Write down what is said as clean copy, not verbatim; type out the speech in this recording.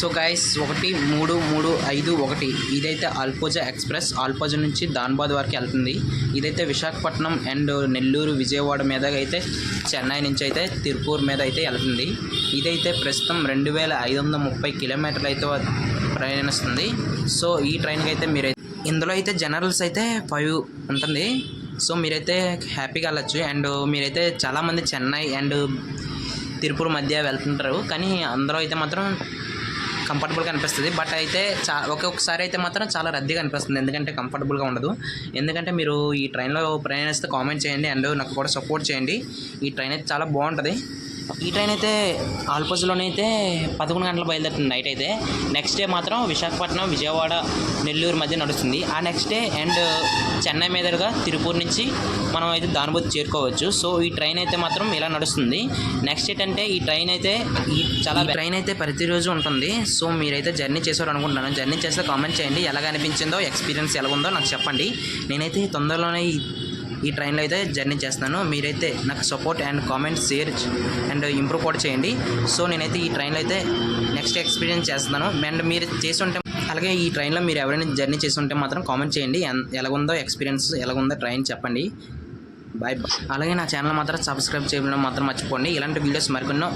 So guys 1-3-3-5-1 ఇదైతే అల్పోజా express అల్పోజా నుంచి ధాన్బాద్ వరకు వెళ్తుంది. ఇదైతే విశాఖపట్నం అండ్ నెల్లూరు విజయవాడ మీద అయితే చెన్నై నుంచి అయితే తిరుపూర్ మీద అయితే వెళ్తుంది. ఇదైతే ప్రస్తుతం 2530 కిలోమీటర్లు అయితే ప్రయాణిస్తుంది. సో ఈ ట్రైన్కి అయితే మీరు ఇందులో అయితే జనరల్స్ అయితే 5 ఉంటుంది. సో మీరైతే హ్యాపీగా వెళ్ళచ్చు. అండ్ మీరైతే చాలామంది చెన్నై అండ్ తిరుపూర్ మధ్య వెళ్తుంటారు, కానీ అందరూ అయితే మాత్రం కంఫర్టబుల్గా అనిపిస్తుంది. బట్ అయితే ఒక్కొక్కసారి అయితే మాత్రం చాలా రద్దీగా అనిపిస్తుంది, ఎందుకంటే కంఫర్టబుల్గా ఉండదు. ఎందుకంటే మీరు ఈ ట్రైన్లో ప్రయాణిస్తే కామెంట్ చేయండి అండ్ నాకు కూడా సపోర్ట్ చేయండి. ఈ ట్రైన్ అయితే చాలా బాగుంటుంది. ఈ ట్రైన్ అయితే ఆల్పోజ్లోనే అయితే 11 గంటలు బయలుదేరుతుంది నైట్ అయితే. నెక్స్ట్ డే మాత్రం విశాఖపట్నం విజయవాడ నెల్లూరు మధ్య నడుస్తుంది. ఆ నెక్స్ట్ డే అండ్ చెన్నై మీదుగా తిరుపూర్ నుంచి మనం అయితే ధాన్బాద్ చేరుకోవచ్చు. సో ఈ ట్రైన్ అయితే మాత్రం ఇలా నడుస్తుంది. నెక్స్ట్ ఏంటంటే ఈ ట్రైన్ అయితే ప్రతిరోజు ఉంటుంది. సో మీరైతే జర్నీ చేసారు అనుకుంటున్నాను. జర్నీ చేస్తే కామెంట్ చేయండి, ఎలాగ అనిపించిందో, ఎక్స్పీరియన్స్ ఎలా ఉందో నాకు చెప్పండి. నేనైతే తొందరలోనే ఈ ట్రైన్లో అయితే జర్నీ చేస్తాను. మీరైతే నాకు support and comment, share and improve కూడా చేయండి. సో నేనైతే ఈ ట్రైన్లో అయితే నెక్స్ట్ ఎక్స్పీరియన్స్ చేస్తున్నాను. అండ్ మీరు చేస్తుంటే అలాగే ఈ ట్రైన్లో మీరు ఎవరైనా జర్నీ చేస్తుంటే మాత్రం కామెంట్ చేయండి, ఎలాగుందో ఎక్స్పీరియన్స్, ఎలాగుందో ట్రైన్ చెప్పండి. బాయ్. అలాగే నా ఛానల్ మాత్రం సబ్స్క్రైబ్ చేయడం మాత్రం మర్చిపోండి. ఇలాంటి వీడియోస్ మరికొన్నో